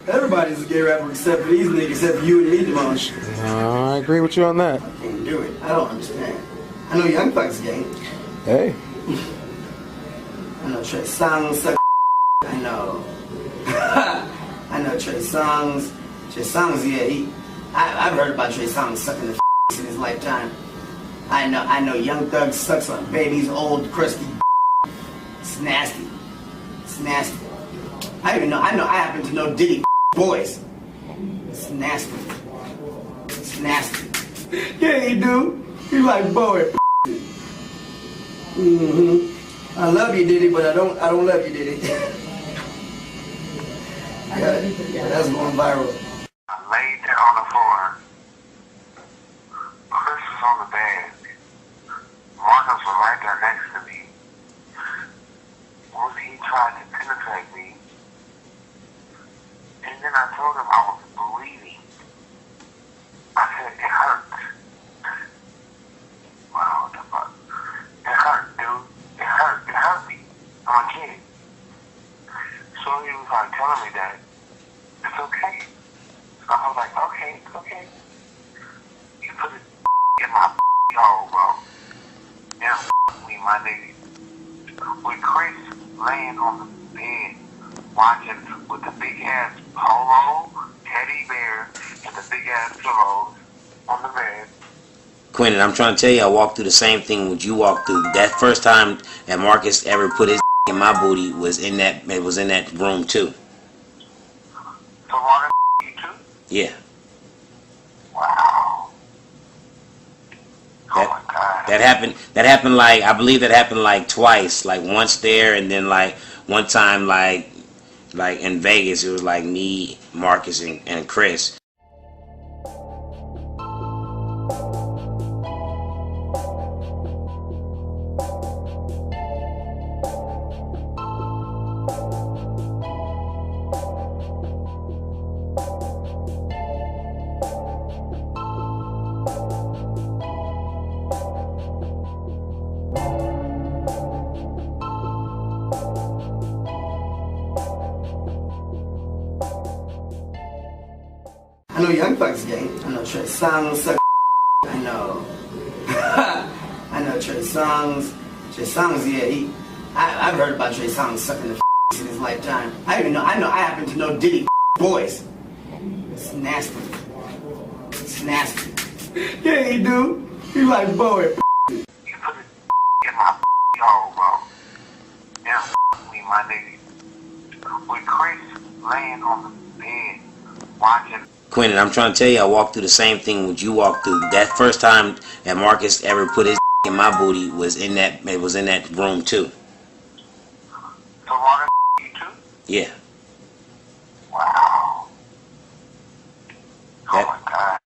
Everybody's a gay rapper except for these niggas, except for you and me, Demosh. I agree with you on that. I can't do it. I don't understand. I know Young Thug's gay. Hey. I know Trey Songz suck. I know. I know Trey Songz. Trey Songz, yeah, I've heard about Trey Songz sucking the in his lifetime. I know Young Thug sucks on babies, old, crusty. It's nasty. It's nasty. I happen to know Diddy boys. It's nasty. It's nasty. Yeah, he do. He like boy. I love you, Diddy, but I don't love you, Diddy. Yeah, that's going viral. I laid there on the floor. Chris was on the bed. Marcus was right there next to me. Once he tried to penetrate me, and then I told him I was bleeding. I said, it hurts. Wow, what the fuck? It hurt, dude. It hurt. It hurt me. I'm a kid. So he was like telling me that it's okay. So I was like, okay, it's okay. He put it in my hole, bro. Now, me, my nigga. With Chris laying on the bed, watching with the big ass polo, teddy bear, and the big ass pillows on the bed. Quentin, I'm trying to tell you, I walked through the same thing what you walked through. That first time that Marcus ever put his in my booty was in that room too. So Marcus you too? Yeah. Wow. Oh my God. That happened like, I believe that happened like twice. Like once there and then like one time like in Vegas it was like me, Marcus and Chris. I know Young Thug's gay. I know Trey Songz suck. I know. I know Trey Songz. Trey Songz, yeah, I've heard about Trey Songz sucking the in his lifetime. I happen to know Diddy boys. It's nasty. It's nasty. Yeah, he do. He like boy. You put it in my hole, bro. Now, me, my nigga. With Chris laying on the bed, watching. Quentin, I'm trying to tell you, I walked through the same thing what you walked through. That first time that Marcus ever put his in my booty was in that room too. So Marcus you too? Yeah. Wow. Oh my God.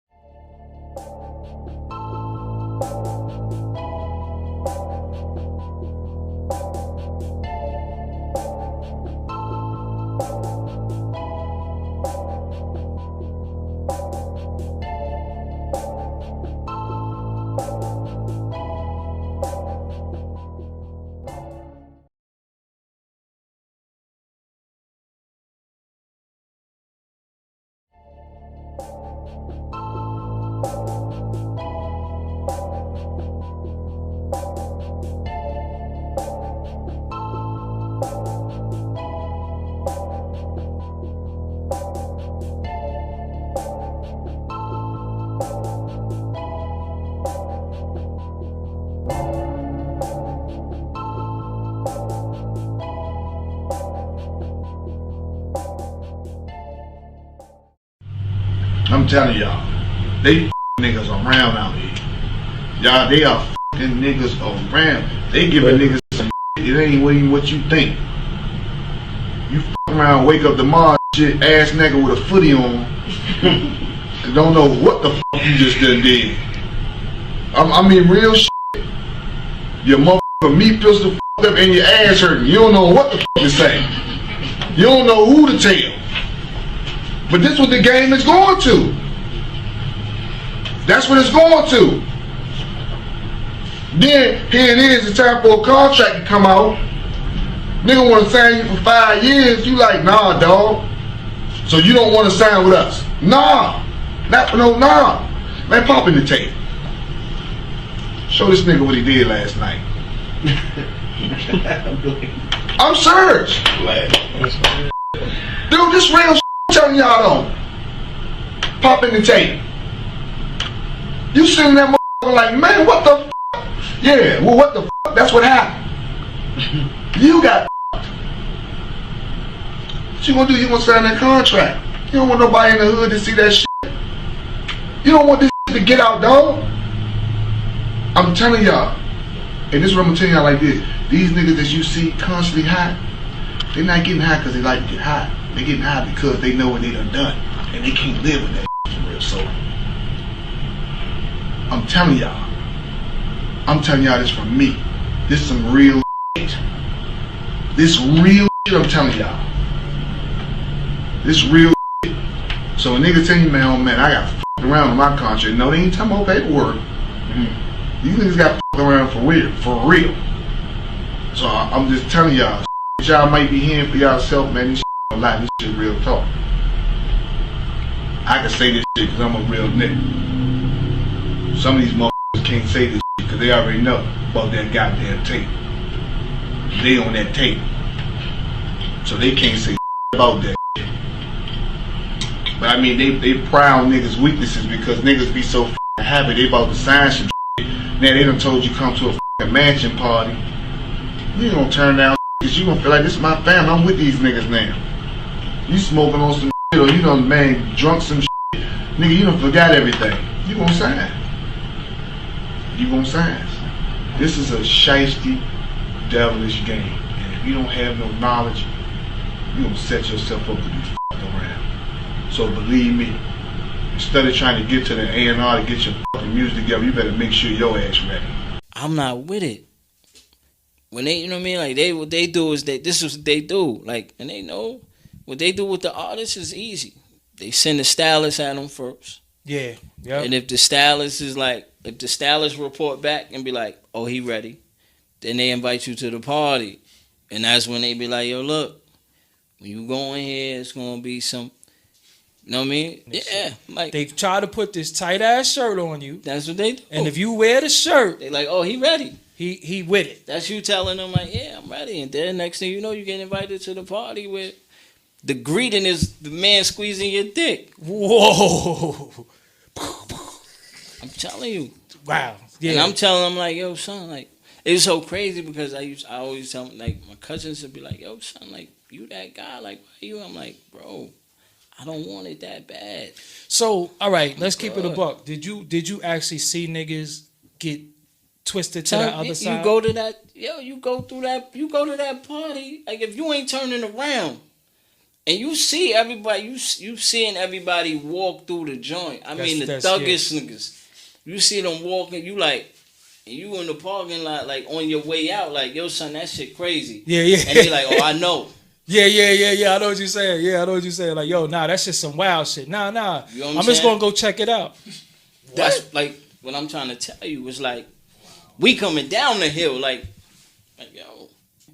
I'm telling y'all, they niggas around out here. Y'all, they are fucking niggas around. They giving niggas some shit. It ain't even what you think. You fuck around, wake up tomorrow, shit, ass nigga with a footy on, and don't know what the fuck you just done did. I mean, real shit. Your motherfucking meat pistol fucked up and your ass hurting. You don't know what the fuck to say. You don't know who to tell. But this is what the game is going to. That's what it's going to. Then, here it is, it's time for a contract to come out. Nigga wanna sign you for 5 years, you like, nah, dog. So you don't want to sign with us? Nah. Nah. Man, pop in the tape. Show this nigga what he did last night. I'm serious. Dude, this real telling y'all don't. Pop in the tape. You sitting there like, man, what the f? Yeah, well, what the f? That's what happened. You got f***ed. What you gonna do? You gonna sign that contract. You don't want nobody in the hood to see that shit. You don't want this shit to get out, dog. I'm telling y'all, and this is what I'm telling y'all like this. These niggas that you see constantly high, they're not getting high because they like to get high. They're getting high because they know what they done done. And they can't live with that for real. So, I'm telling y'all this from me. This is some real shit. This real shit I'm telling y'all. This real shit. So a nigga tell you, man, oh man, I got f***ed around on my contract. No, they ain't talking about paperwork. You niggas got f***ed around for real. So I'm just telling y'all, y'all might be hearing for y'allself, man, this shit don't lie, this shit real talk. I can say this shit because I'm a real nigga. Some of these motherfuckers can't say this shit because they already know about that goddamn tape. They on that tape. So they can't say about that shit. But I mean, they proud niggas' weaknesses because niggas be so happy they about to sign some shit. Now they done told you come to a mansion party. You ain't gonna turn down because you gonna feel like this is my family. I'm with these niggas now. You smoking on some shit or you done, man, drunk some shit. Nigga, you done forgot everything. You gonna sign. You gonna sign. This is a shiesty, devilish game. And if you don't have no knowledge, you gonna set yourself up to be f***ed around. So believe me, instead of trying to get to the A&R to get your fucking music together, you better make sure your ass ready. I'm not with it. When they, you know what I mean? Like, what they do is this is what they do. Like, and they know what they do with the artists is easy. They send the stylist at them first. Yeah. Yep. And if the stylist report back and be like, oh, he ready, then they invite you to the party. And that's when they be like, yo, look, when you go in here, it's going to be some, you know what I mean? Yeah. Like, they try to put this tight-ass shirt on you. That's what they do. And if you wear the shirt, they like, oh, he ready. He with it. That's you telling them, like, yeah, I'm ready. And then next thing you know, you get invited to the party where the greeting is the man squeezing your dick. Whoa. I'm telling you. Wow. Yeah. And I'm telling them, like, yo, son, like, it's so crazy because I always tell them, like, my cousins would be like, yo, son, like, you that guy, like, why you? I'm like, bro, I don't want it that bad. So, all right, let's keep it a buck. Did you actually see niggas get twisted to that other side? You go to that, you go to that party, like, if you ain't turning around and you see everybody, you seeing everybody walk through the joint. I mean, the thuggish niggas. You see them walking, you like, and you in the parking lot, like, on your way out, like, yo, son, that shit crazy. Yeah. And they like, oh, I know. Yeah. I know what you're saying. Yeah, I know what you're saying. Like, yo, nah, that's just some wild shit. Nah. You know I'm just gonna go check it out. That's like what I'm trying to tell you is like, we coming down the hill, like yo.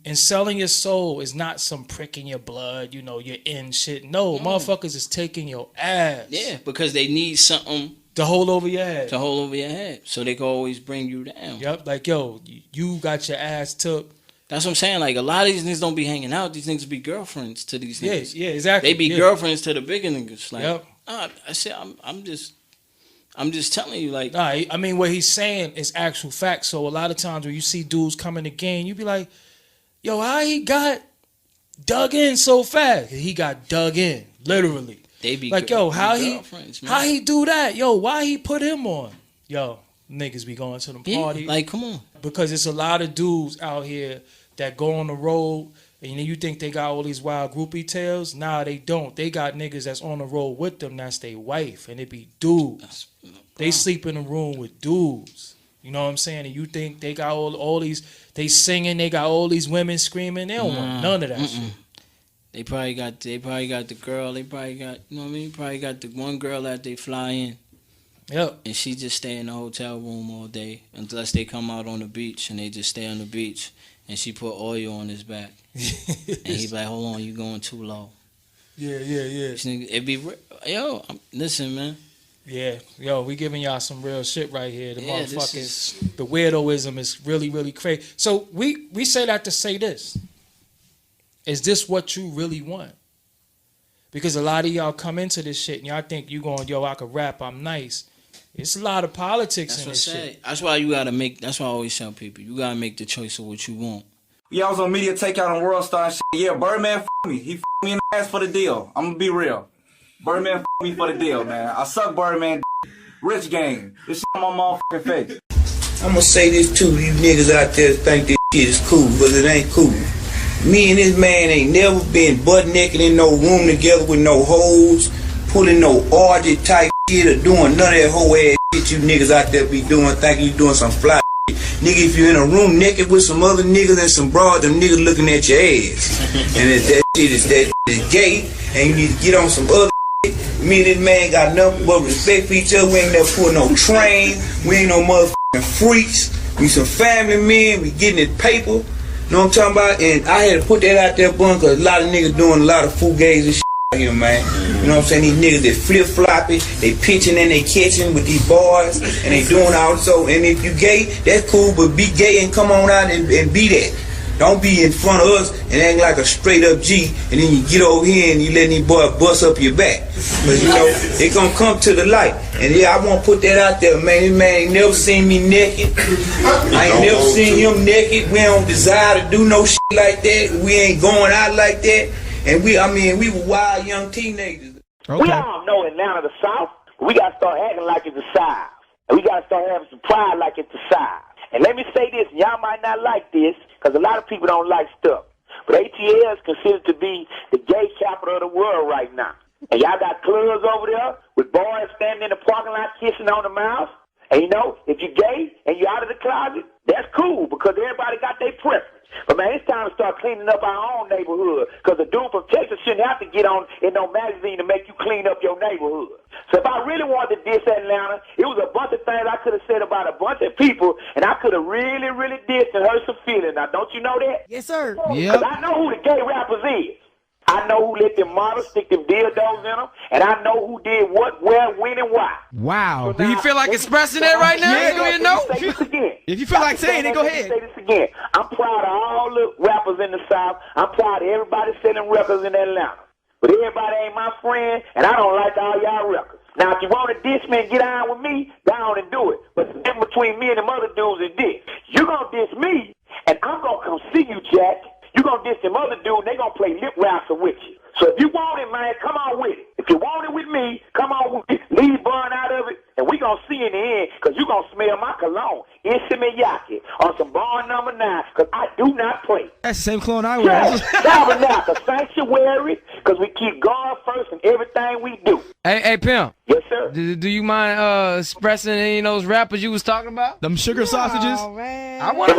And selling your soul is not some prick in your blood, you know, you're in shit. No, motherfuckers is taking your ass. Yeah, because they need something to hold over your head. So they can always bring you down. Yep, like, yo, you got your ass took. That's what I'm saying. Like, a lot of these niggas don't be hanging out. These niggas be girlfriends to these niggas. Yeah, exactly. They be girlfriends to the bigger niggas. Like, yep. I said, I'm just telling you, like. Nah, I mean, what he's saying is actual facts. So a lot of times when you see dudes come in the game, you be like, yo, how he got dug in so fast? He got dug in, literally. They be like, yo, how he do that? Yo, why he put him on? Yo, niggas be going to them parties. Like, come on. Because it's a lot of dudes out here that go on the road, and you think they got all these wild groupie tales. Nah, they don't. They got niggas that's on the road with them. That's their wife, and it be dudes. They sleep in a room with dudes. You know what I'm saying? And you think they got all these, they singing, they got all these women screaming. They don't want none of that shit. They probably got the girl. They probably got, you know what I mean? Probably got the one girl that they fly in. Yep. And she just stay in the hotel room all day unless they come out on the beach, and they just stay on the beach. And she put oil on his back. And he's like, hold on, you going too low. Yeah. It be yo. Listen, man. Yeah, yo, we giving y'all some real shit right here. The Yeah, motherfuckers, the weirdoism is really, really crazy. So we say that to say this. Is this what you really want? Because a lot of y'all come into this shit and y'all think you going, yo, I could rap, I'm nice. It's a lot of politics in this shit. That's why you gotta make. That's why I always tell people, you gotta make the choice of what you want. Yeah, I was on Media Takeout on World Star and shit. Yeah, Birdman me. He me in the ass for the deal. I'm gonna be real. Birdman me for the deal, man. I suck Birdman rich game. This shit on my motherfucking face. I'm gonna say this too, you niggas out there think this shit is cool, but it ain't cool. Me and this man ain't never been butt naked in no room together with no hoes, pulling no orgy type shit or doing none of that whole ass shit you niggas out there be doing, thinking you doing some fly shit. Nigga, if you're in a room naked with some other niggas and some broad, them niggas looking at your ass. And if that shit is gay, and you need to get on some other shit, me and this man got nothing but respect for each other. We ain't never pulling no train, we ain't no motherfucking freaks. We some family men, we getting this paper. You know what I'm talking about? And I had to put that out there, bun, because a lot of niggas doing a lot of fugazi and shit out here, man. You know what I'm saying? These niggas that flip-floppy, they pitching and they catching with these boys, and they doing all so. And if you gay, that's cool, but be gay and come on out and be that. Don't be in front of us and act like a straight-up G, and then you get over here and you let these boys bust up your back. Because, you know, it gonna come to the light. And yeah, I want to put that out there, man. This man ain't never seen me naked. I ain't never seen him naked. We don't desire to do no shit like that. We ain't going out like that. And we were wild young teenagers. Okay. We all know Atlanta the South. We got to start acting like it's the South. And we got to start having some pride like it's the South. And let me say this, y'all might not like this, because a lot of people don't like stuff. But ATL is considered to be the gay capital of the world right now. And y'all got clubs over there with boys standing in the parking lot kissing on the mouth. And you know, if you're gay and you're out of the closet, that's cool, because everybody got their preference. But man, it's time to start cleaning up our own neighborhood, because a dude from Texas shouldn't have to get on in no magazine to make you clean up your neighborhood. So if I really wanted to diss Atlanta, it was a bunch of things I could have said about a bunch of people, and I could have really, really dissed and hurt some feelings. Now, don't you know that? Yes, sir. Because I know who the gay rappers is. I know who let them models stick them dildos in them, and I know who did what, where, when, and why. Wow. So do you feel like expressing that right now? Yeah, Go ahead, no. If you feel like saying it, go ahead. Say this again. I'm proud of all the rappers in the South. I'm proud of everybody selling records in Atlanta. But everybody ain't my friend, and I don't like all y'all records. Now, if you want to diss me and get on with me, go on and do it. But the difference between me and them other dudes is this. You going to diss me, and I'm going to come see you, Jack. You going to diss them other dudes, they going to play lip wrestle with you. So if you want it, man, come on with it. If you want it with me, come on with it. Leave Bun out of it, and we going to see in the end, because you going to smell my cologne. Yaki on some bar number 9, because I do not play. That's the same clone I wear. Tabernacle, sanctuary, because we keep God first in everything we do. Hey, Pimp. Yes, sir. Do you mind expressing any of those rappers you was talking about? Them sugar sausages? Man. I want to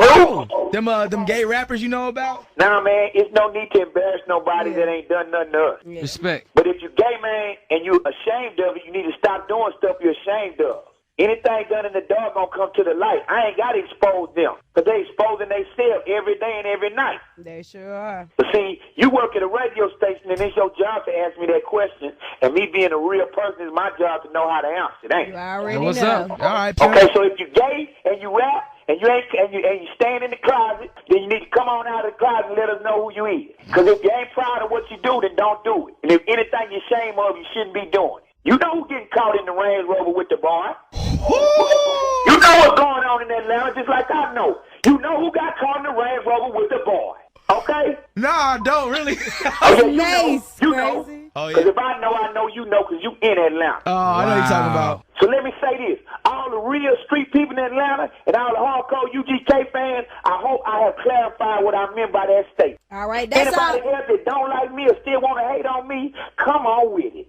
know. Them gay rappers you know about? Nah, man, it's no need to embarrass nobody that ain't done nothing to us. Respect. But if you gay, man, and you ashamed of it, you need to stop doing stuff you're ashamed of. Anything done in the dark gonna come to the light. I ain't gotta expose them, because they exposing themselves every day and every night. They sure are. But see, you work at a radio station, and it's your job to ask me that question. And me being a real person is my job to know how to answer it, ain't it? You already what's know. up? All right, okay, so if you gay and you rap and you ain't and you stand in the closet, then you need to come on out of the closet and let us know who you is. Because if you ain't proud of what you do, then don't do it. And if anything you're ashamed of, you shouldn't be doing it. You know who's getting caught in the Range Rover with the boy. You know what's going on in Atlanta, just like I know. You know who got caught in the Range Rover with the boy. Okay? Nah, I don't really. You know. Oh, yeah. Because if I know you know, because you in Atlanta. Oh, I know you're talking about. So let me say this. All the real street people in Atlanta and all the hardcore UGK fans, I hope I have clarified what I meant by that statement. All right, that's all. Anybody else that don't like me or still want to hate on me, come on with it.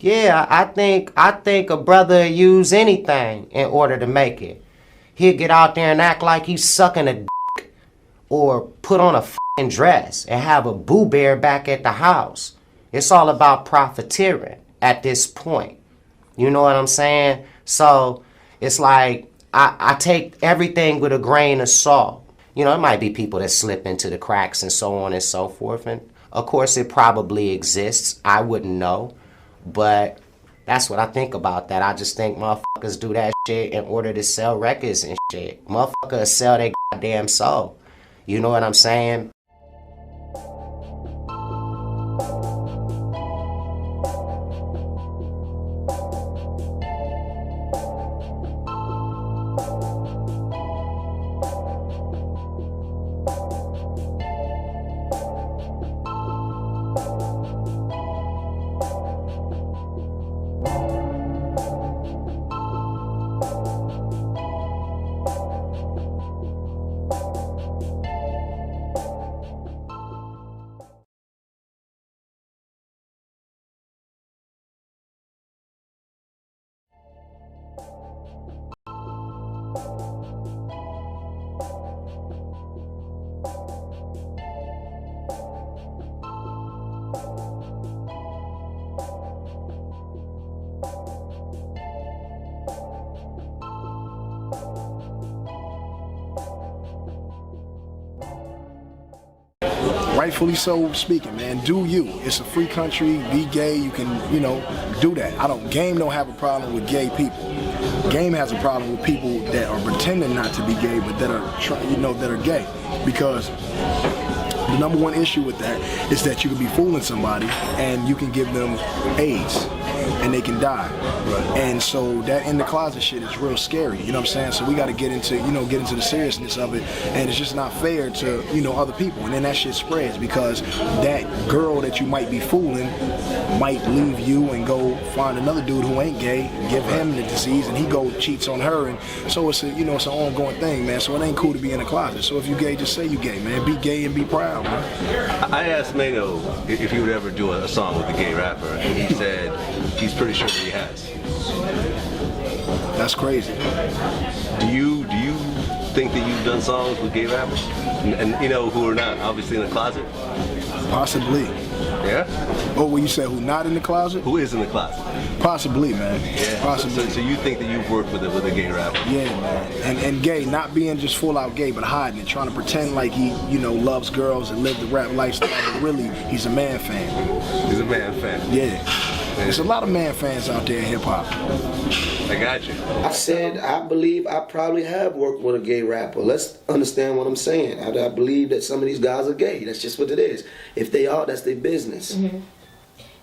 Yeah, I think a brother use anything in order to make it. He'll get out there and act like he's sucking a dick, or put on a f***ing dress and have a boo bear back at the house. It's all about profiteering at this point. You know what I'm saying? So it's like I take everything with a grain of salt. You know, it might be people that slip into the cracks and so on and so forth. And of course it probably exists. I wouldn't know. But that's what I think about that. I just think motherfuckers do that shit in order to sell records and shit. Motherfuckers sell their goddamn soul. You know what I'm saying? Rightfully so speaking, man. Do you. It's a free country. Be gay. You can, you know, do that. Game don't have a problem with gay people. Game has a problem with people that are pretending not to be gay, but that are, that are gay. Because the number one issue with that is that you can be fooling somebody and you can give them AIDS and they can die. Right. And so that in the closet shit is real scary. You know what I'm saying? So we got to get into the seriousness of it. And it's just not fair to, other people. And then that shit spreads because that girl that you might be fooling might leave you and go find another dude who ain't gay, give him the disease, and he go cheats on her. And so it's it's an ongoing thing, man. So it ain't cool to be in the closet. So if you gay, just say you gay, man. Be gay and be proud, man. I asked Mango if he would ever do a song with a gay rapper, and he said he's pretty sure that he has. That's crazy. Do you think that you've done songs with gay rappers, and who are not obviously in the closet? Possibly. Yeah. Oh, well, you said who not in the closet? Who is in the closet? Possibly, man. Yeah. Possibly. So you think that you've worked with a gay rapper? Yeah, man. And gay, not being just full out gay, but hiding it, trying to pretend like he, loves girls and live the rap lifestyle, but really he's a man fan. He's a man fan. Yeah. There's a lot of man fans out there in hip hop. I got you. I said I believe I probably have worked with a gay rapper. Let's understand what I'm saying. I believe that some of these guys are gay. That's just what it is. If they are, that's their business. Mm-hmm.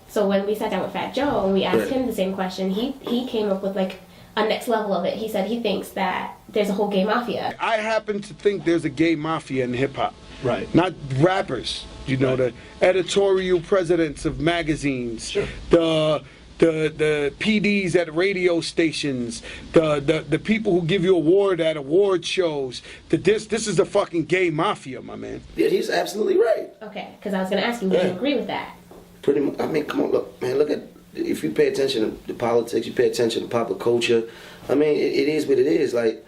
So when we sat down with Fat Joe and we asked him the same question, he came up with like a next level of it. He said he thinks that there's a whole gay mafia. I happen to think there's a gay mafia in hip hop. Right. Not rappers. The editorial presidents of magazines, sure. the PDs at radio stations, the people who give you award at award shows. This is the fucking gay mafia, my man. Yeah, he's absolutely right. Okay, because I was going to ask you, would you agree with that? Pretty much. I mean, come on, look, man. Look at, if you pay attention to politics, you pay attention to popular culture. I mean, it is what it is. Like,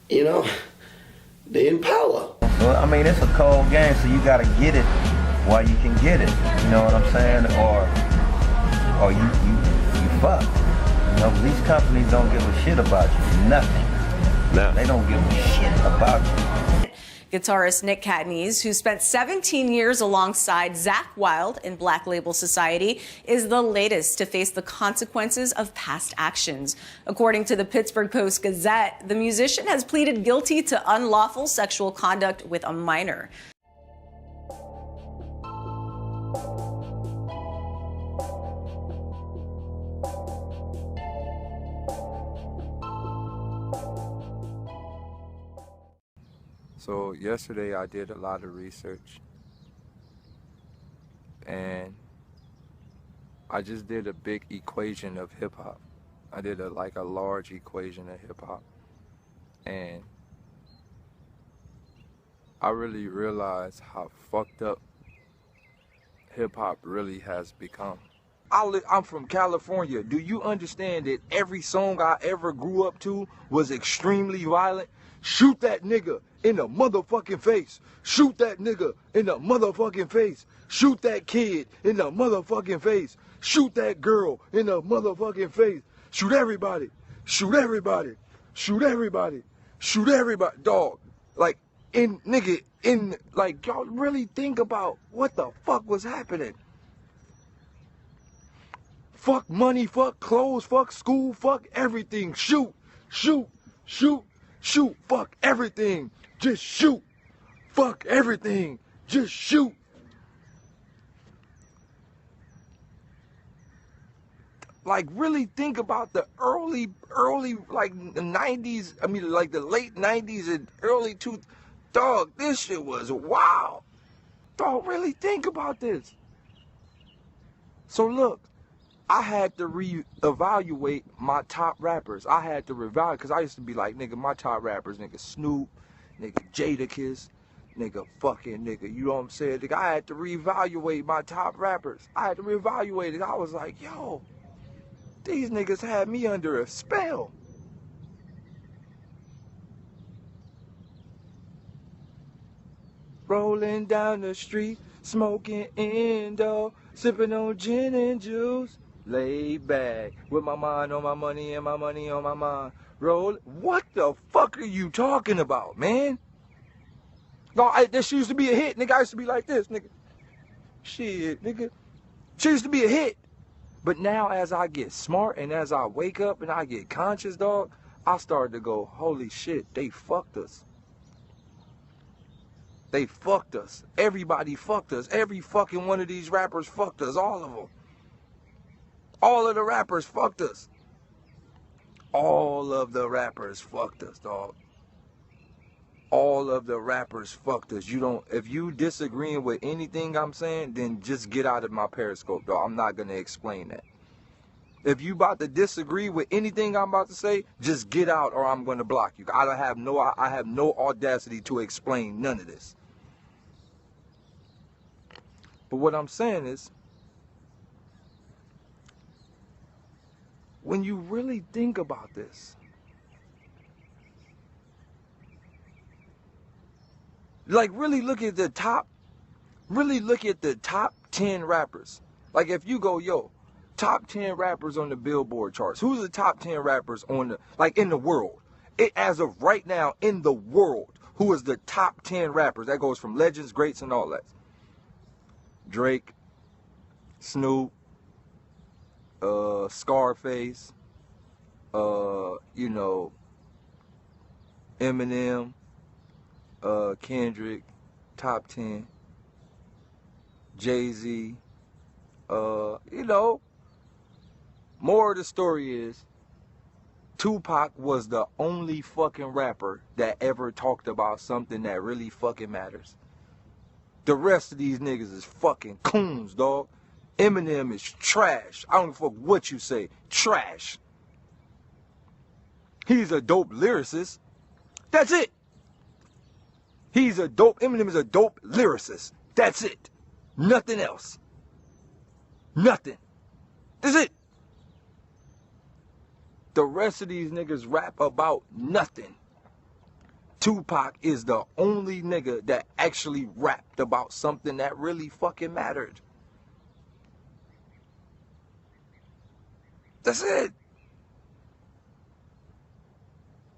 they're in power. Well, I mean, it's a cold game, so you gotta get it while you can get it. You know what I'm saying? Or you fuck. These companies don't give a shit about you. Nothing. No. They don't give a shit about you. Guitarist Nick Catanese, who spent 17 years alongside Zakk Wylde in Black Label Society, is the latest to face the consequences of past actions. According to the Pittsburgh Post-Gazette, the musician has pleaded guilty to unlawful sexual conduct with a minor. So yesterday I did a lot of research and I just did a big equation of hip hop. I did a large equation of hip hop, and I really realized how fucked up hip hop really has become. I'm from California. Do you understand that every song I ever grew up to was extremely violent? Shoot that nigga in the motherfucking face. Shoot that nigga in the motherfucking face. Shoot that kid in the motherfucking face. Shoot that girl in the motherfucking face. Shoot everybody. Shoot everybody. Shoot everybody. Shoot everybody. Dog. Like, like, y'all really think about what the fuck was happening. Fuck money, fuck clothes, fuck school, fuck everything. Shoot, shoot, shoot, shoot, fuck everything. Just shoot. Fuck everything. Just shoot. Like, really think about the early, like, the 90s, I mean, like, the late 90s and early 2000s. Dog, this shit was wow. Dog, really think about this. So, look, I had to reevaluate my top rappers. I had to reevaluate, because I used to be like, nigga, my top rappers, nigga Snoop, nigga Jadakiss, nigga fucking nigga, you know what I'm saying? Nigga, I had to reevaluate my top rappers. I had to reevaluate it. I was like, yo, these niggas had me under a spell. Rolling down the street, smoking Indo, sipping on gin and juice. Laid back, with my mind on my money and my money on my mind. Roll. What the fuck are you talking about, man? No, this used to be a hit. Nigga, I used to be like this, nigga. Shit, nigga. She used to be a hit. But now as I get smart and as I wake up and I get conscious, dog, I started to go, holy shit, they fucked us. They fucked us. Everybody fucked us. Every fucking one of these rappers fucked us. All of them. All of the rappers fucked us. All of the rappers fucked us, dog. All of the rappers fucked us. If you disagreeing with anything I'm saying, then just get out of my Periscope, dog. I'm not gonna explain that. If you about to disagree with anything I'm about to say, just get out or I'm gonna block you. I have no audacity to explain none of this. But what I'm saying is, when you really think about this, like really look at the top 10 rappers. Like if you go, yo, top 10 rappers on the Billboard charts. Who's the top 10 rappers on the, like in the world? As of right now, in the world, who is the top 10 rappers? That goes from legends, greats, and all that. Drake, Snoop, Scarface, you know, Eminem, Kendrick, top 10, Jay-Z, you know, more of the story is Tupac was the only fucking rapper that ever talked about something that really fucking matters. The rest of these niggas is fucking coons, dog. Eminem is trash. I don't give a fuck what you say. Trash. He's a dope lyricist. That's it. Eminem is a dope lyricist. That's it. Nothing else. Nothing. That's it. The rest of these niggas rap about nothing. Tupac is the only nigga that actually rapped about something that really fucking mattered. That's it.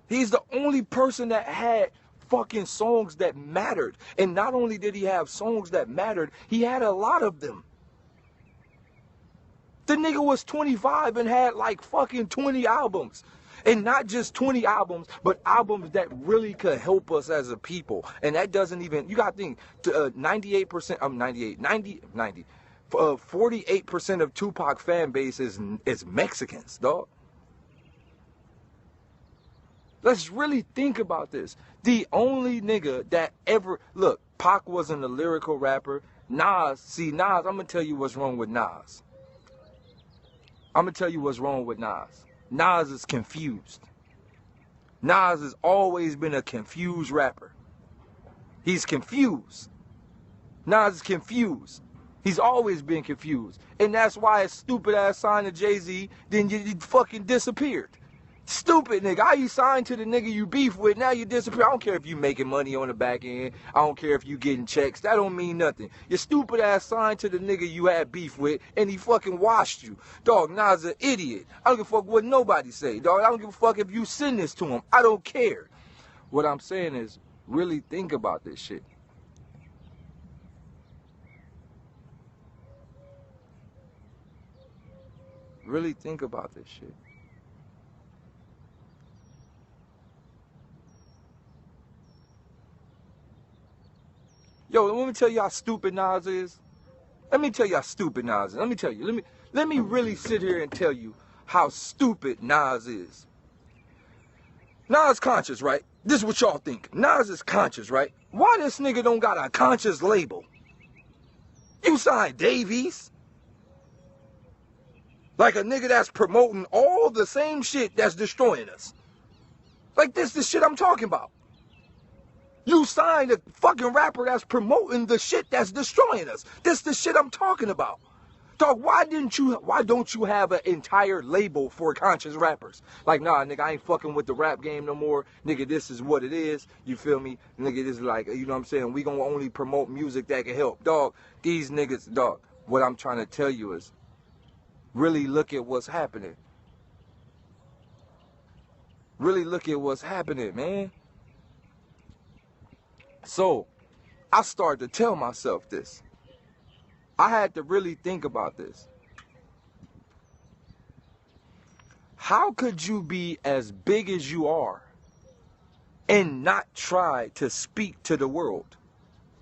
He's the only person that had fucking songs that mattered. And not only did he have songs that mattered, he had a lot of them. The nigga was 25 and had like fucking 20 albums. And not just 20 albums, but albums that really could help us as a people. And that doesn't even, you gotta think, 48% of Tupac fan base is Mexicans, dog. Let's really think about this. The only nigga that ever, look, Pac wasn't a lyrical rapper. Nas, I'm gonna tell you what's wrong with Nas. Nas is confused. Nas has always been a confused rapper. He's confused. Nas is confused. He's always been confused. And that's why a stupid ass signed to Jay-Z, then you fucking disappeared. Stupid nigga. How you signed to the nigga you beef with, now you disappear. I don't care if you making money on the back end. I don't care if you getting checks. That don't mean nothing. Your stupid ass signed to the nigga you had beef with, and he fucking washed you. Dog, Nas an idiot. I don't give a fuck what nobody say. Dog, I don't give a fuck if you send this to him. I don't care. What I'm saying is, really think about this shit. Really think about this shit. Yo, let me tell you how stupid Nas is. Let me tell you how stupid Nas is. Let me tell you. Let me really sit here and tell you how stupid Nas is. Nas conscious, right? This is what y'all think. Nas is conscious, right? Why this nigga don't got a conscious label? You signed Davies. Like a nigga that's promoting all the same shit that's destroying us. Like this the shit I'm talking about. You signed a fucking rapper that's promoting the shit that's destroying us. This the shit I'm talking about. Dog, why don't you have an entire label for conscious rappers? Like, nah, nigga, I ain't fucking with the rap game no more. Nigga, this is what it is. You feel me? Nigga, this is like, you know what I'm saying? We gonna only promote music that can help. Dog, these niggas, dog, what I'm trying to tell you is, really look at what's happening. Really look at what's happening, man. So, I started to tell myself this. I had to really think about this. How could you be as big as you are and not try to speak to the world?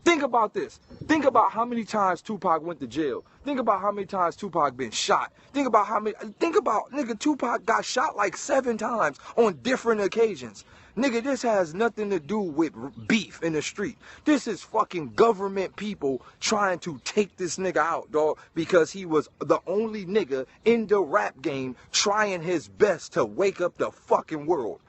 Think about this. Think about how many times Tupac went to jail. Think about how many times Tupac been shot. Think about nigga, Tupac got shot like 7 times on different occasions. Nigga, this has nothing to do with beef in the street. This is fucking government people trying to take this nigga out, dog, because he was the only nigga in the rap game trying his best to wake up the fucking world.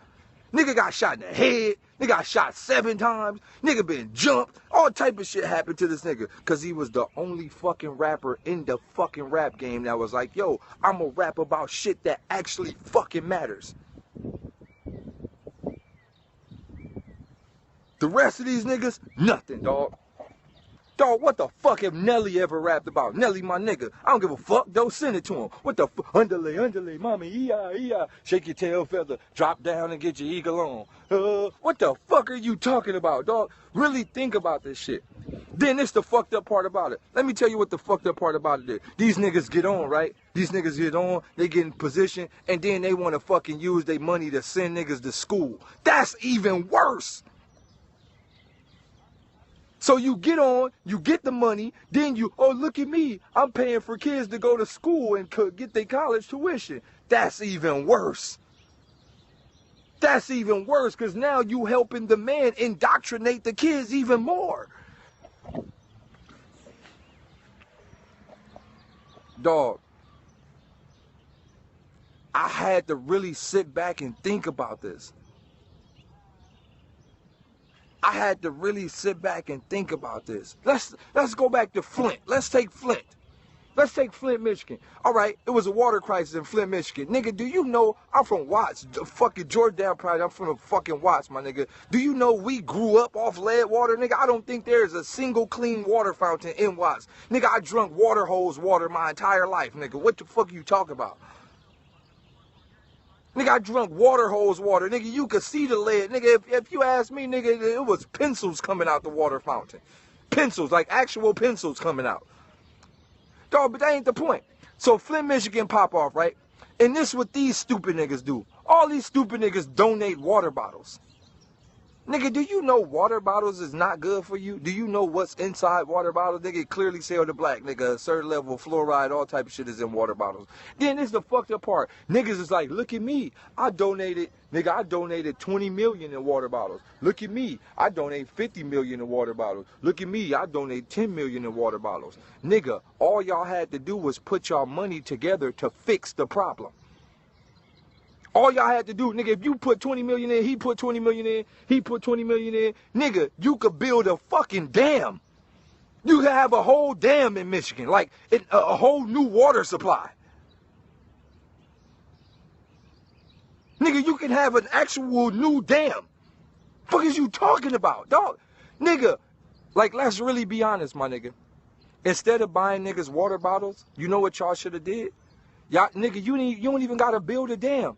Nigga got shot in the head. Nigga got shot 7 times. Nigga been jumped. All type of shit happened to this nigga. Because he was the only fucking rapper in the fucking rap game that was like, yo, I'm gonna rap about shit that actually fucking matters. The rest of these niggas, nothing, dog. Dog, what the fuck have Nelly ever rapped about? Nelly, my nigga. I don't give a fuck. Don't send it to him. What the fuck? Underlay, mommy, ee-ah. Shake your tail feather. Drop down and get your eagle on. What the fuck are you talking about, dog? Really think about this shit. Then it's the fucked up part about it. Let me tell you what the fucked up part about it is. These niggas get on, right? These niggas get on, they get in position, and then they want to fucking use their money to send niggas to school. That's even worse. So you get on, you get the money, then you, oh, look at me. I'm paying for kids to go to school and get their college tuition. That's even worse. That's even worse because now you helping the man indoctrinate the kids even more. Dog, I had to really sit back and think about this. I had to really sit back and think about this. Let's go back to Flint. Let's take Flint. Let's take Flint, Michigan. All right, it was a water crisis in Flint, Michigan. Nigga, do you know I'm from Watts? Fucking Jordan Pride, I'm from the fucking Watts, my nigga. Do you know we grew up off lead water, nigga? I don't think there's a single clean water fountain in Watts. Nigga, I drunk water hose water my entire life, nigga. What the fuck are you talking about? Nigga, I drunk water hose water. Nigga, you could see the lead. Nigga, if you ask me, nigga, it was pencils coming out the water fountain. Pencils, like actual pencils coming out. Dog, but that ain't the point. So Flint, Michigan pop off, right? And this what these stupid niggas do. All these stupid niggas donate water bottles. Nigga, do you know water bottles is not good for you? Do you know what's inside water bottles? Nigga, clearly say on the black, nigga, a certain level of fluoride, all type of shit is in water bottles. Then this is the fucked up part. Niggas is like, look at me. I donated 20 million in water bottles. Look at me. I donate 50 million in water bottles. Look at me. I donate 10 million in water bottles. Nigga, all y'all had to do was put y'all money together to fix the problem. All y'all had to do, nigga, if you put 20 million in, he put 20 million in, he put 20 million in, nigga, you could build a fucking dam. You can have a whole dam in Michigan, like a whole new water supply. Nigga, you can have an actual new dam. Fuck is you talking about, dog? Nigga, like, let's really be honest, my nigga. Instead of buying niggas water bottles, you know what y'all should have did? Y'all, nigga, you don't even gotta build a dam.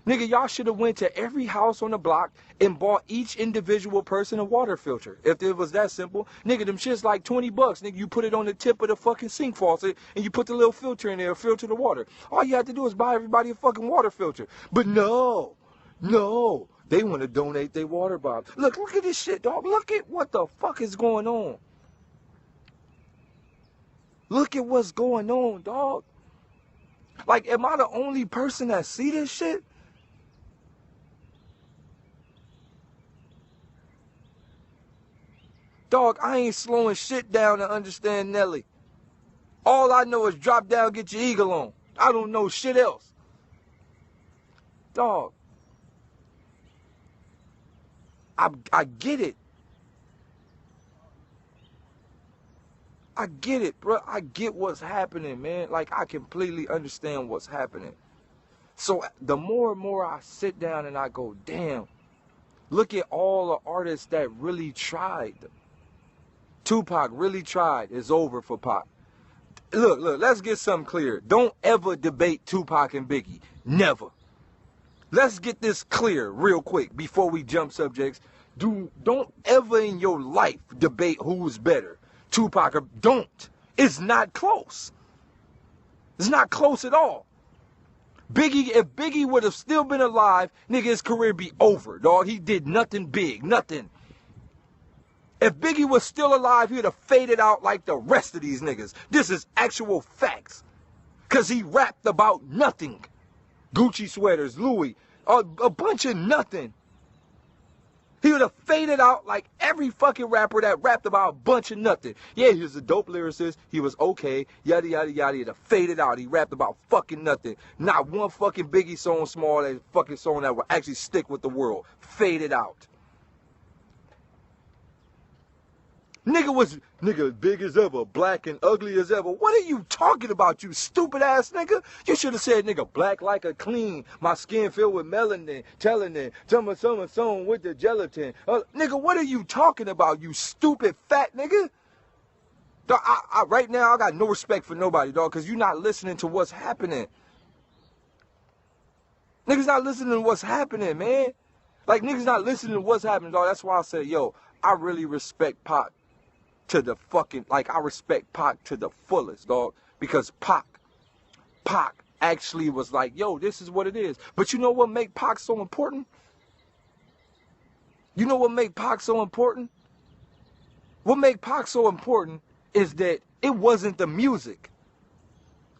Nigga, y'all should have went to every house on the block and bought each individual person a water filter. If it was that simple, nigga, them shit's like 20 bucks. Nigga, you put it on the tip of the fucking sink faucet and you put the little filter in there, filter the water. All you have to do is buy everybody a fucking water filter. But no, they want to donate their water bottle. Look at this shit, dog. Look at what the fuck is going on. Look at what's going on, dog. Like, am I the only person that see this shit? Dog, I ain't slowing shit down to understand Nelly. All I know is drop down, get your eagle on. I don't know shit else. Dog. I get it. I get it, bro. I get what's happening, man. Like, I completely understand what's happening. So the more and more I sit down and I go, damn, look at all the artists that really tried. Tupac really tried. It's over for Pac. Look, let's get something clear. Don't ever debate Tupac and Biggie. Never. Let's get this clear real quick before we jump subjects. Don't ever in your life debate who's better. Tupac or don't. It's not close. It's not close at all. Biggie, if Biggie would have still been alive, nigga, his career be over, dog. He did nothing big, nothing. If Biggie was still alive, he would have faded out like the rest of these niggas. This is actual facts. Because he rapped about nothing. Gucci sweaters, Louis, a bunch of nothing. He would have faded out like every fucking rapper that rapped about a bunch of nothing. Yeah, he was a dope lyricist. He was okay. Yada, yada, yada. He'd have faded out. He rapped about fucking nothing. Not one fucking Biggie song, small as fucking song that will actually stick with the world. Faded out. Nigga big as ever, black and ugly as ever. What are you talking about, you stupid ass nigga? You should have said, nigga, black like a clean, my skin filled with melanin, telling summer with the gelatin. Nigga, what are you talking about, you stupid fat nigga? Dog, right now, I got no respect for nobody, dog, because you're not listening to what's happening. Niggas not listening to what's happening, man. Like, niggas not listening to what's happening, dog. That's why I said, yo, I really respect Pac. To the fucking, like, I respect Pac to the fullest, dog. Because Pac actually was like, yo, this is what it is. But you know what make Pac so important? You know what make Pac so important? What make Pac so important is that it wasn't the music.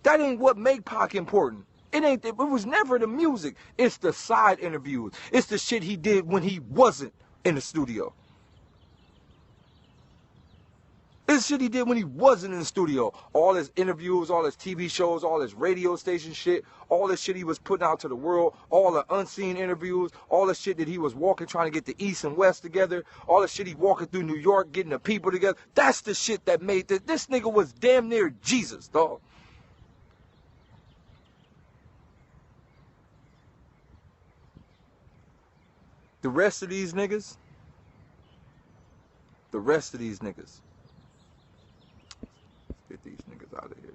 That ain't what make Pac important. It was never the music. It's the side interviews. It's the shit he did when he wasn't in the studio. It's shit he did when he wasn't in the studio. All his interviews, all his TV shows, all his radio station shit, all the shit he was putting out to the world, all the unseen interviews, all the shit that he was walking, trying to get the East and West together, all the shit he walking through New York, getting the people together. That's the shit that made this nigga was damn near Jesus, dog. The rest of these niggas, get these niggas out of here.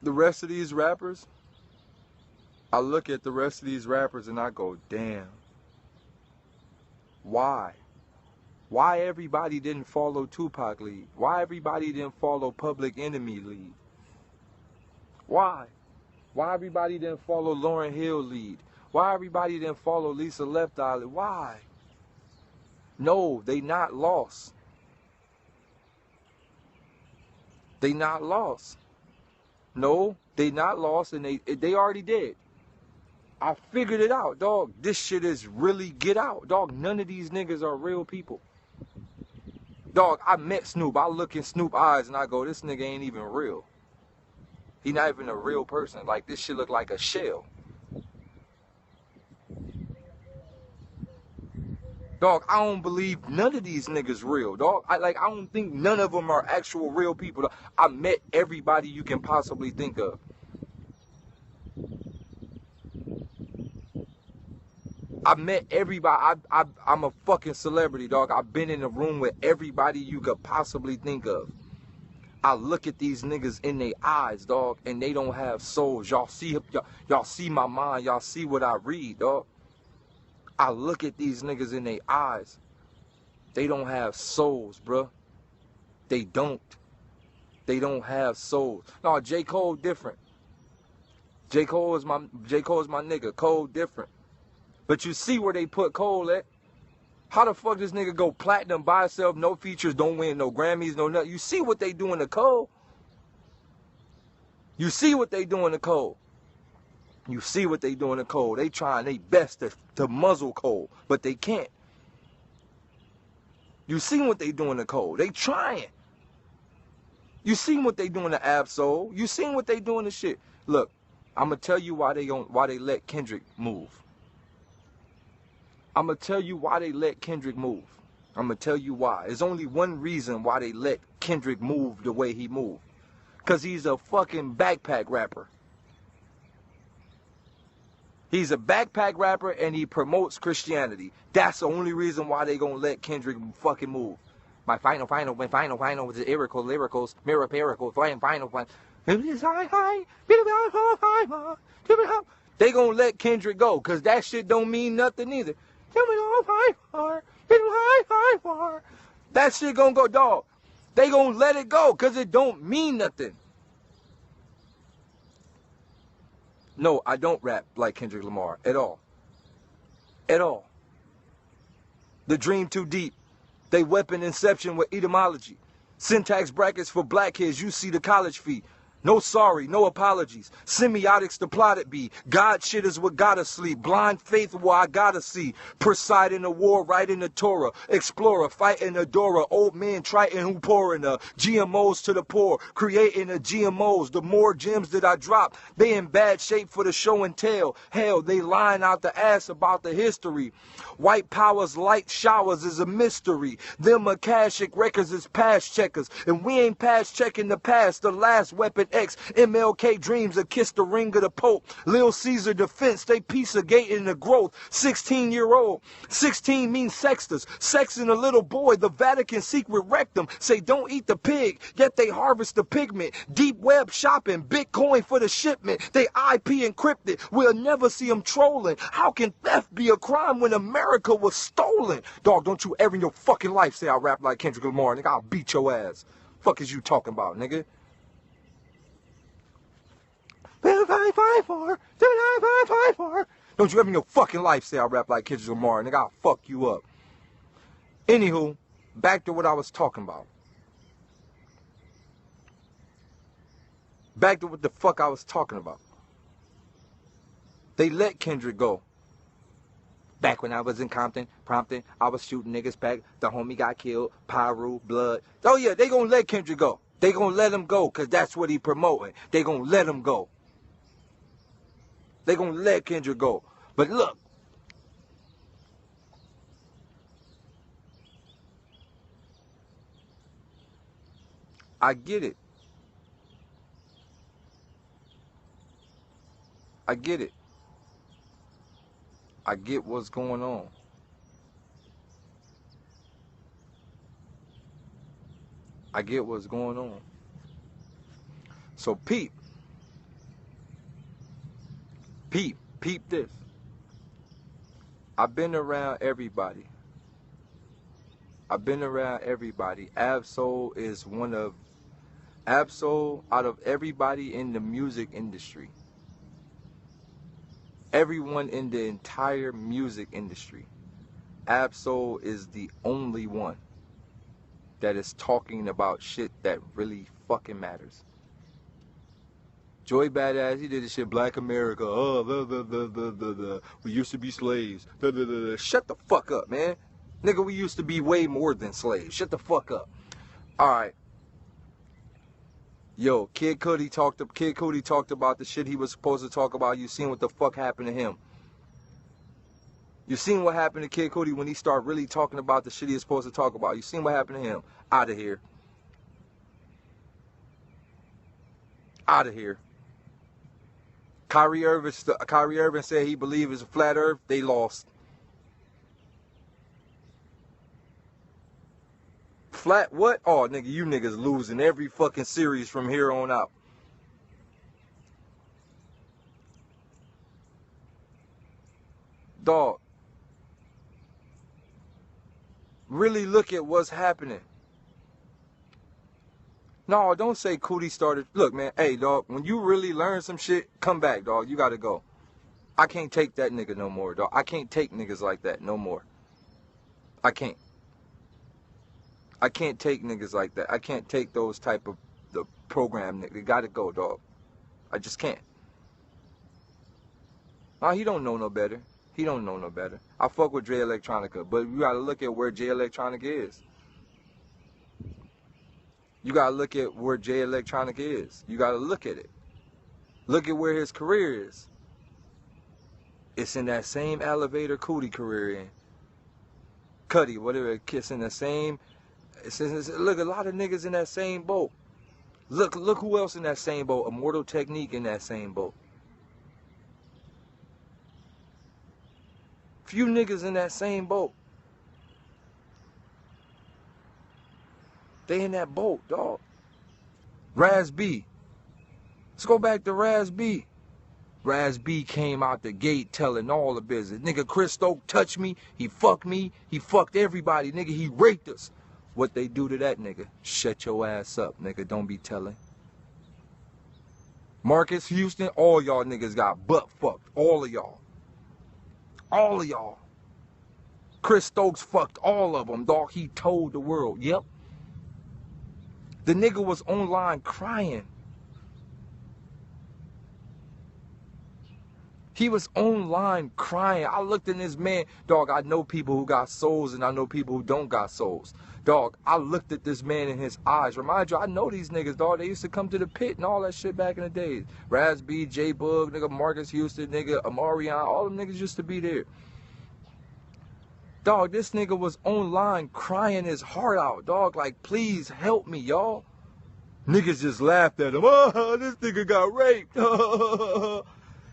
The rest of these rappers, I look at the rest of these rappers and I go, damn. Why? Why everybody didn't follow Tupac lead? Why everybody didn't follow Public Enemy lead? Why? Why everybody didn't follow Lauryn Hill lead? Why everybody didn't follow Lisa Left Eye? Why? No, they not lost. They not lost. No, they not lost, and they already did. I figured it out, dog. This shit is really get out, dog. None of these niggas are real people. Dog, I met Snoop. I look in Snoop's eyes and I go, this nigga ain't even real. He not even a real person. Like, this shit look like a shell. Dog, I don't believe none of these niggas real, dog. I don't think none of them are actual real people. Dog. I met everybody you can possibly think of. I met everybody. I'm a fucking celebrity, dog. I've been in a room with everybody you could possibly think of. I look at these niggas in their eyes, dog, and they don't have souls. Y'all see my mind. Y'all see what I read, dog. I look at these niggas in their eyes. They don't have souls, bruh. They don't. They don't have souls. No, J. Cole different. J. Cole is my nigga. Cole different. But you see where they put Cole at? How the fuck this nigga go platinum by himself, no features, don't win no Grammys, no nothing? You see what they doing to Cole? You see what they doing to Cole? You see what they doing to Cole? They trying their best to muzzle Cole, but they can't. You see what they doing to Cole? They trying. You seen what they doing to Absol? You seen what they doing to shit? Look, I'm gonna tell you why they let Kendrick move. I'm gonna tell you why they let Kendrick move. I'm gonna tell you why. There's only one reason why they let Kendrick move the way he moved. Cause he's a fucking backpack rapper. He's a backpack rapper and he promotes Christianity. That's the only reason why they gonna let Kendrick fucking move. My final was the lyricals, miracles, final. They gonna let Kendrick go, cause that shit don't mean nothing either. That shit gonna go, dog. They gonna let it go, cause it don't mean nothing. No, I don't rap like Kendrick Lamar at all. At all. The dream too deep. They weapon inception with etymology. Syntax brackets for black kids, you see the college fee. No sorry, no apologies. Semiotics to plot it be. God shit is what gotta sleep. Blind faith where I gotta see. Presiding a war, writing the Torah. Explorer, fighting a Dora. Old man Triton who pouring the GMOs to the poor. Creating the GMOs. The more gems that I drop, they in bad shape for the show and tell. Hell, they lying out the ass about the history. White powers, light showers is a mystery. Them Akashic records is past checkers. And we ain't past checking the past. The last weapon X, MLK dreams, a kiss the ring of the Pope. Lil Caesar defense, they piece of gate in the growth. 16-year-old. 16 means sexters. Sexing a little boy, the Vatican secret rectum. Say don't eat the pig, yet they harvest the pigment. Deep web shopping, Bitcoin for the shipment. They IP encrypted, we'll never see them trolling. How can theft be a crime when America was stolen? Dog, don't you ever in your fucking life say I rap like Kendrick Lamar, nigga. I'll beat your ass. Fuck is you talking about, nigga? 554, 554. Don't you ever in your fucking life say I rap like Kendrick Lamar, nigga. I'll fuck you up. Anywho, back to what I was talking about. Back to what the fuck I was talking about. They let Kendrick go. Back when I was in Compton, I was shooting niggas back. The homie got killed, Pyru, blood. Oh yeah, they gonna let Kendrick go. They gonna let him go, cause that's what he promoting. They gonna let him go. They gonna let Kendrick go. But look. I get it. I get it. I get what's going on. I get what's going on. So peep this. I've been around everybody. Absol is one of Absol out of everybody in the music industry. Everyone in the entire music industry. Absol is the only one that is talking about shit that really fucking matters. Joey Badass, he did this shit, Black America, we used to be slaves, Shut the fuck up, man. Nigga, we used to be way more than slaves. Shut the fuck up. Alright. Yo, Kid Cudi talked about the shit he was supposed to talk about. You seen what the fuck happened to him. You seen what happened to Kid Cudi when he started really talking about the shit he was supposed to talk about. You seen what happened to him. Out of here. Out of here. Kyrie Irving said he believed it's a flat earth. They lost. Flat what? Oh, nigga, you niggas losing every fucking series from here on out. Dog. Really look at what's happening. No, don't say Cootie started. Look, man, hey, dog, when you really learn some shit, come back, dog. You gotta go. I can't take that nigga no more, dog. I can't take niggas like that no more. I can't. I can't take niggas like that. I can't take those type of the program nigga. They gotta go, dog. I just can't. No, he don't know no better. He don't know no better. I fuck with Jay Electronica, but you gotta look at where Jay Electronica is. You gotta look at where Jay Electronica is. You gotta look at it. Look at where his career is. It's in that same elevator Cootie career in. Cudi, whatever, it's in the same. Look, a lot of niggas in that same boat. Look who else in that same boat. Immortal Technique in that same boat. Few niggas in that same boat. They in that boat, dog. Raz B. Let's go back to Raz B. Raz B came out the gate telling all the business. Nigga, Chris Stokes touched me. He fucked everybody. Nigga, he raped us. What they do to that nigga? Shut your ass up, nigga. Don't be telling. Marcus Houston, all y'all niggas got butt fucked. All of y'all. All of y'all. Chris Stokes fucked all of them, dog. He told the world. Yep. The nigga was online crying. He was online crying. I looked in this man. Dog, I know people who got souls and I know people who don't got souls. Dog, I looked at this man in his eyes. Remind you, I know these niggas, dog. They used to come to the pit and all that shit back in the days. Raz B, J Bug, nigga, Marcus Houston, nigga, Amarion. All them niggas used to be there. Dog, this nigga was online crying his heart out. Dog, like, please help me, y'all. Niggas just laughed at him. Oh, this nigga got raped.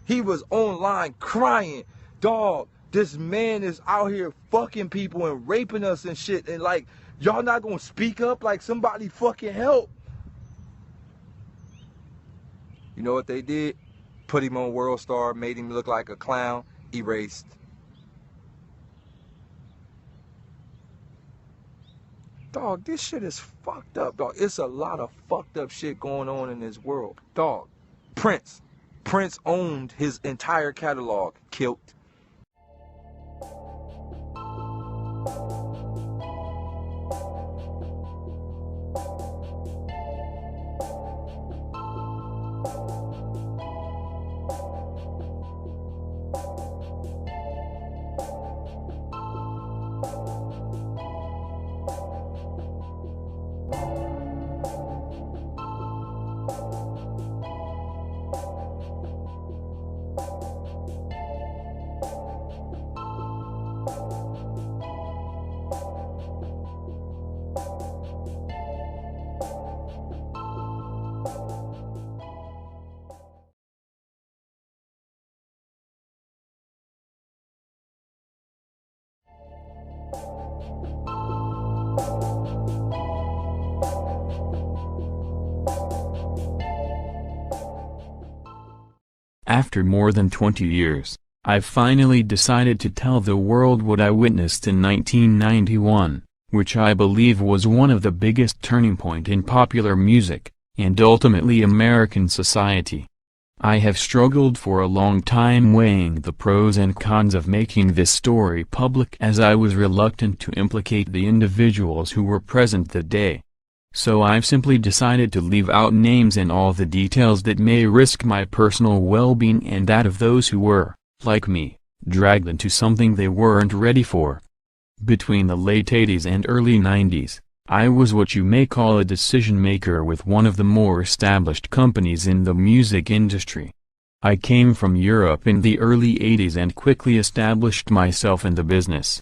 He was online crying. Dog, this man is out here fucking people and raping us and shit. And like, y'all not gonna speak up like somebody fucking help. You know what they did? Put him on World Star, made him look like a clown, erased. Dog, this shit is fucked up, dog. It's a lot of fucked up shit going on in this world. Dog, Prince owned his entire catalog. Killed. After more than 20 years, I've finally decided to tell the world what I witnessed in 1991, which I believe was one of the biggest turning point in popular music, and ultimately American society. I have struggled for a long time weighing the pros and cons of making this story public, as I was reluctant to implicate the individuals who were present that day. So I've simply decided to leave out names and all the details that may risk my personal well-being and that of those who were, like me, dragged into something they weren't ready for. Between the late 80s and early 90s, I was what you may call a decision maker with one of the more established companies in the music industry. I came from Europe in the early 80s and quickly established myself in the business.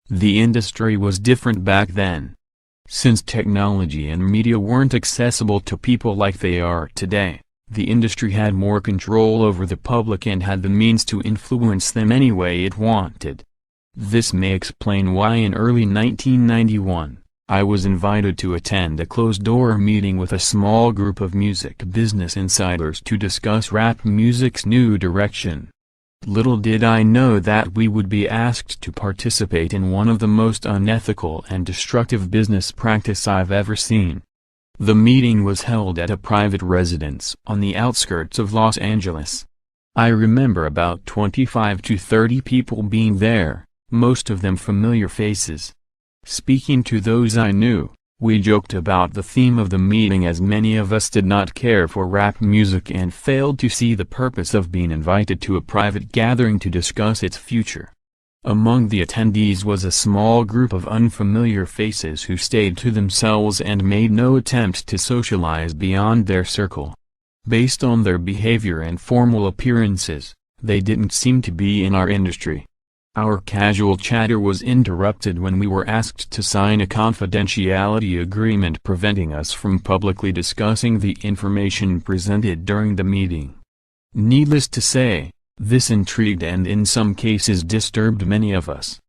The industry was different back then. Since technology and media weren't accessible to people like they are today, the industry had more control over the public and had the means to influence them any way it wanted. This may explain why in early 1991, I was invited to attend a closed-door meeting with a small group of music business insiders to discuss rap music's new direction. Little did I know that we would be asked to participate in one of the most unethical and destructive business practice I've ever seen. The meeting was held at a private residence on the outskirts of Los Angeles. I remember about 25 to 30 people being there, most of them familiar faces. Speaking to those I knew, we joked about the theme of the meeting as many of us did not care for rap music and failed to see the purpose of being invited to a private gathering to discuss its future. Among the attendees was a small group of unfamiliar faces who stayed to themselves and made no attempt to socialize beyond their circle. Based on their behavior and formal appearances, they didn't seem to be in our industry. Our casual chatter was interrupted when we were asked to sign a confidentiality agreement preventing us from publicly discussing the information presented during the meeting. Needless to say, this intrigued and in some cases disturbed many of us.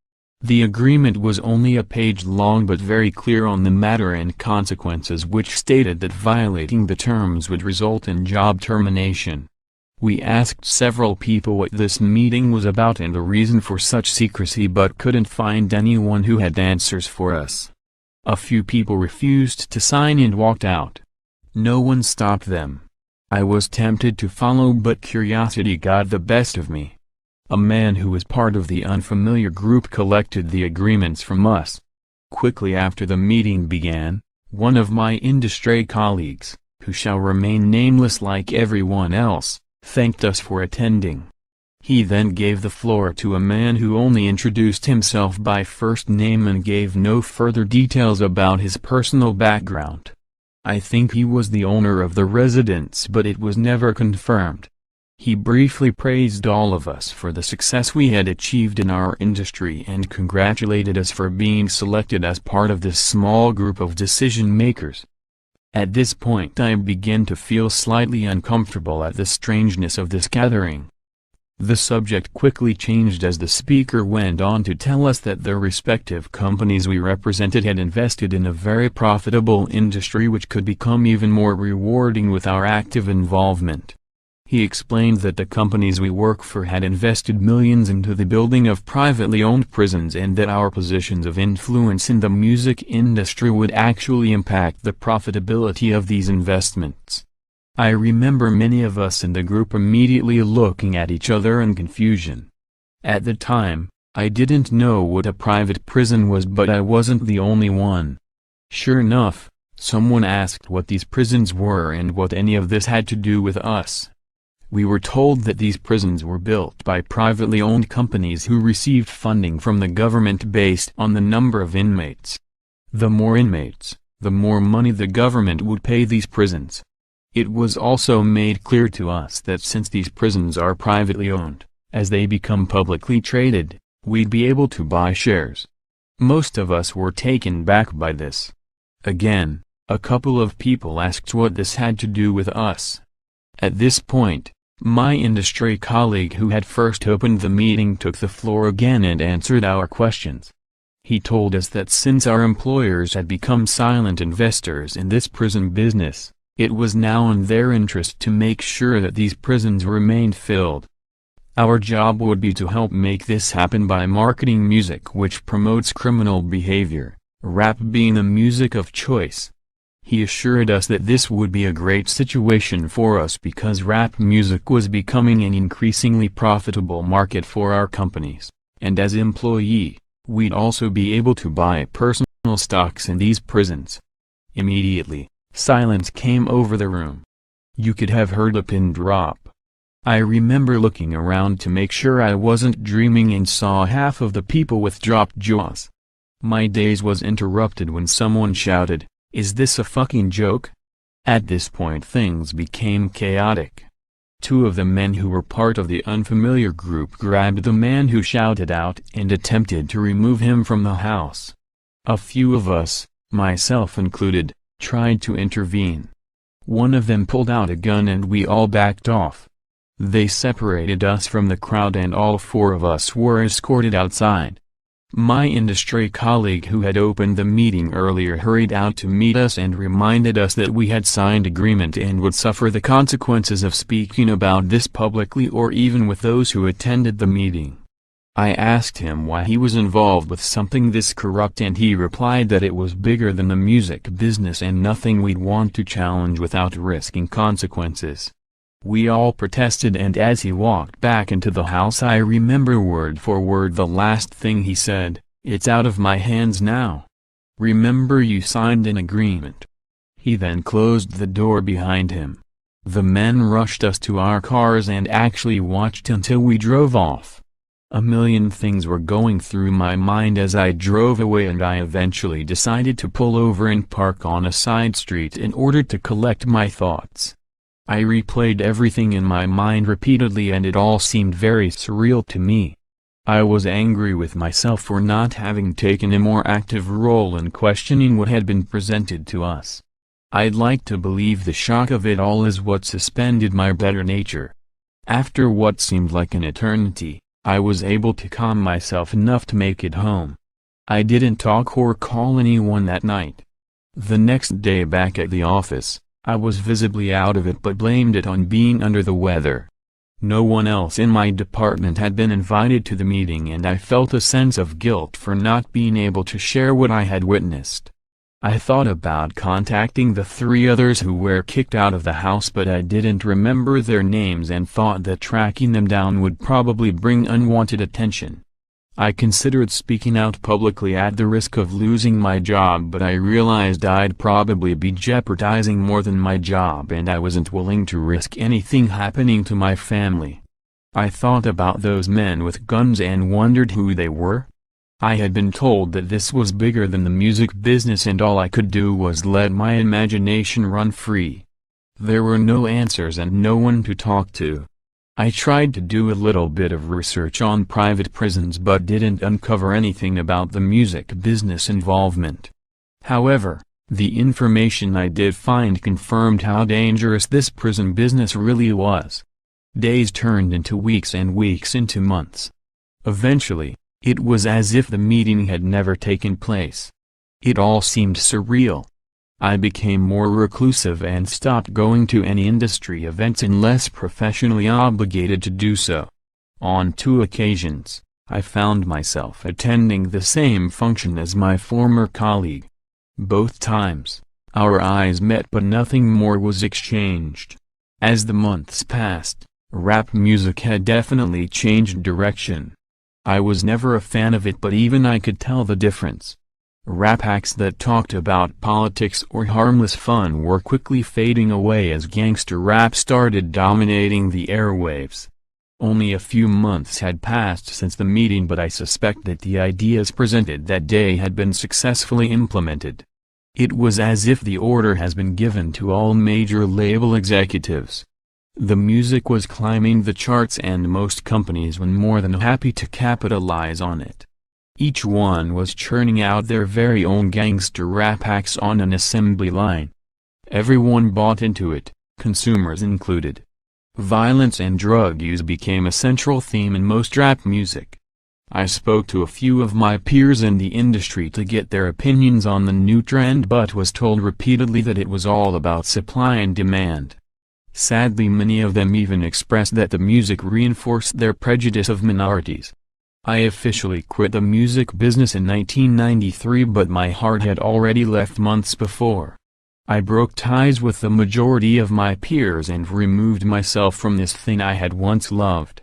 The agreement was only a page long but very clear on the matter and consequences, which stated that violating the terms would result in job termination. We asked several people what this meeting was about and the reason for such secrecy but couldn't find anyone who had answers for us. A few people refused to sign and walked out. No one stopped them. I was tempted to follow but curiosity got the best of me. A man who was part of the unfamiliar group collected the agreements from us. Quickly after the meeting began, one of my industry colleagues, who shall remain nameless like everyone else, thanked us for attending. He then gave the floor to a man who only introduced himself by first name and gave no further details about his personal background. I think he was the owner of the residence, but it was never confirmed. He briefly praised all of us for the success we had achieved in our industry and congratulated us for being selected as part of this small group of decision makers. At this point I began to feel slightly uncomfortable at the strangeness of this gathering. The subject quickly changed as the speaker went on to tell us that the respective companies we represented had invested in a very profitable industry which could become even more rewarding with our active involvement. He explained that the companies we work for had invested millions into the building of privately owned prisons and that our positions of influence in the music industry would actually impact the profitability of these investments. I remember many of us in the group immediately looking at each other in confusion. At the time, I didn't know what a private prison was, but I wasn't the only one. Sure enough, someone asked what these prisons were and what any of this had to do with us. We were told that these prisons were built by privately owned companies who received funding from the government based on the number of inmates. The more inmates, the more money the government would pay these prisons. It was also made clear to us that since these prisons are privately owned, as they become publicly traded, we'd be able to buy shares. Most of us were taken back by this. Again, a couple of people asked what this had to do with us. At this point, my industry colleague who had first opened the meeting took the floor again and answered our questions. He told us that since our employers had become silent investors in this prison business, it was now in their interest to make sure that these prisons remained filled. Our job would be to help make this happen by marketing music which promotes criminal behavior, rap being the music of choice. He assured us that this would be a great situation for us because rap music was becoming an increasingly profitable market for our companies, and as employee, we'd also be able to buy personal stocks in these prisons. Immediately, silence came over the room. You could have heard a pin drop. I remember looking around to make sure I wasn't dreaming and saw half of the people with dropped jaws. My daze was interrupted when someone shouted, "Is this a fucking joke?" At this point things became chaotic. Two of the men who were part of the unfamiliar group grabbed the man who shouted out and attempted to remove him from the house. A few of us, myself included, tried to intervene. One of them pulled out a gun and we all backed off. They separated us from the crowd and all four of us were escorted outside. My industry colleague who had opened the meeting earlier hurried out to meet us and reminded us that we had signed agreement and would suffer the consequences of speaking about this publicly or even with those who attended the meeting. I asked him why he was involved with something this corrupt and he replied that it was bigger than the music business and nothing we'd want to challenge without risking consequences. We all protested and as he walked back into the house I remember word for word the last thing he said, "It's out of my hands now. Remember you signed an agreement." He then closed the door behind him. The men rushed us to our cars and actually watched until we drove off. A million things were going through my mind as I drove away and I eventually decided to pull over and park on a side street in order to collect my thoughts. I replayed everything in my mind repeatedly and it all seemed very surreal to me. I was angry with myself for not having taken a more active role in questioning what had been presented to us. I'd like to believe the shock of it all is what suspended my better nature. After what seemed like an eternity, I was able to calm myself enough to make it home. I didn't talk or call anyone that night. The next day back at the office, I was visibly out of it but blamed it on being under the weather. No one else in my department had been invited to the meeting and I felt a sense of guilt for not being able to share what I had witnessed. I thought about contacting the three others who were kicked out of the house but I didn't remember their names and thought that tracking them down would probably bring unwanted attention. I considered speaking out publicly at the risk of losing my job but I realized I'd probably be jeopardizing more than my job and I wasn't willing to risk anything happening to my family. I thought about those men with guns and wondered who they were. I had been told that this was bigger than the music business and all I could do was let my imagination run free. There were no answers and no one to talk to. I tried to do a little bit of research on private prisons but didn't uncover anything about the music business involvement. However, the information I did find confirmed how dangerous this prison business really was. Days turned into weeks and weeks into months. Eventually, it was as if the meeting had never taken place. It all seemed surreal. I became more reclusive and stopped going to any industry events unless professionally obligated to do so. On 2 occasions, I found myself attending the same function as my former colleague. Both times, our eyes met but nothing more was exchanged. As the months passed, rap music had definitely changed direction. I was never a fan of it but even I could tell the difference. Rap acts that talked about politics or harmless fun were quickly fading away as gangster rap started dominating the airwaves. Only a few months had passed since the meeting but I suspect that the ideas presented that day had been successfully implemented. It was as if the order has been given to all major label executives. The music was climbing the charts and most companies were more than happy to capitalize on it. Each one was churning out their very own gangster rap acts on an assembly line. Everyone bought into it, consumers included. Violence and drug use became a central theme in most rap music. I spoke to a few of my peers in the industry to get their opinions on the new trend but was told repeatedly that it was all about supply and demand. Sadly, many of them even expressed that the music reinforced their prejudice of minorities. I officially quit the music business in 1993 but my heart had already left months before. I broke ties with the majority of my peers and removed myself from this thing I had once loved.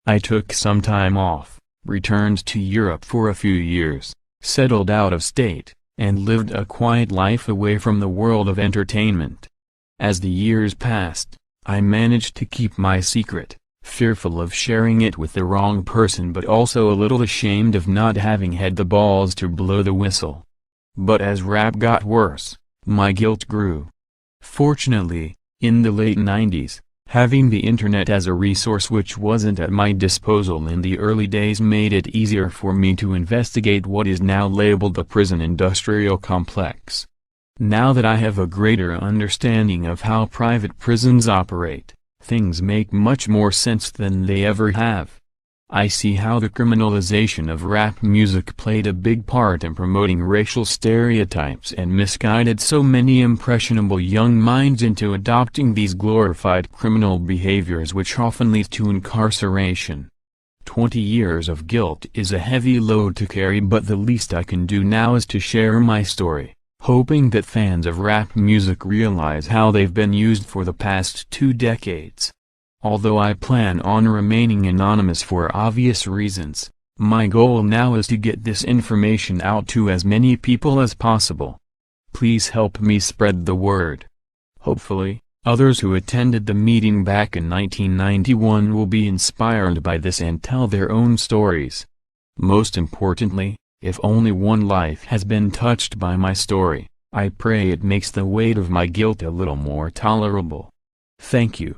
I took some time off, returned to Europe for a few years, settled out of state, and lived a quiet life away from the world of entertainment. As the years passed, I managed to keep my secret, fearful of sharing it with the wrong person but also a little ashamed of not having had the balls to blow the whistle. But as rap got worse, my guilt grew. Fortunately, in the late 90s, Having the internet as a resource which wasn't at my disposal in the early days made it easier for me to investigate what is now labeled the prison industrial complex. Now that I have a greater understanding of how private prisons operate, things make much more sense than they ever have. I see how the criminalization of rap music played a big part in promoting racial stereotypes and misguided so many impressionable young minds into adopting these glorified criminal behaviors which often lead to incarceration. 20 years of guilt is a heavy load to carry, but the least I can do now is to share my story, hoping that fans of rap music realize how they've been used for the past 2 decades. Although I plan on remaining anonymous for obvious reasons, my goal now is to get this information out to as many people as possible. Please help me spread the word. Hopefully, others who attended the meeting back in 1991 will be inspired by this and tell their own stories. Most importantly, if only one life has been touched by my story, I pray it makes the weight of my guilt a little more tolerable. Thank you.